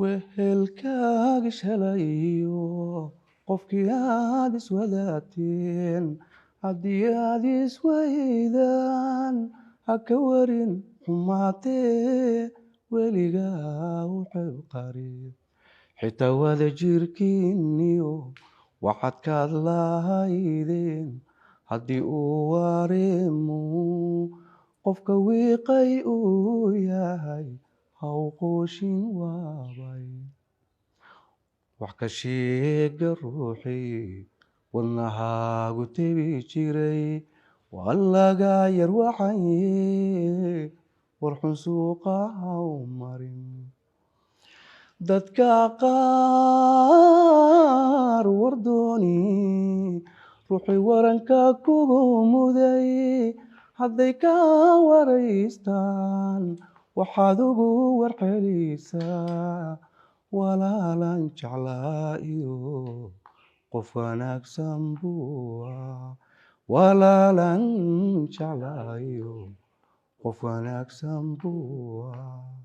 wehelkaaga shalayo qofkii aad iswadaateen haddii aad iswaydaan ha ka warin xumaatee weligaa u xilqarin xitaa wada jirkiinniyo waxaad kaad lahaydeen haddii uu wareemo qofka wiiqay uu yahay ha u qooshin waabay wax ka sheega ruuxii wadnahaagu tebi jiray waa laga yar waxaye warxun suuqa ha u marin dadka qaar wardooni ruuxii waranka kugu muday hadday ka waraystaan waxaad ugu warcelisaa walaalan jeclaa iyo qof wanaagsan buu ahaa walaalan jeclaa iyo qof wanaagsan buu ahaa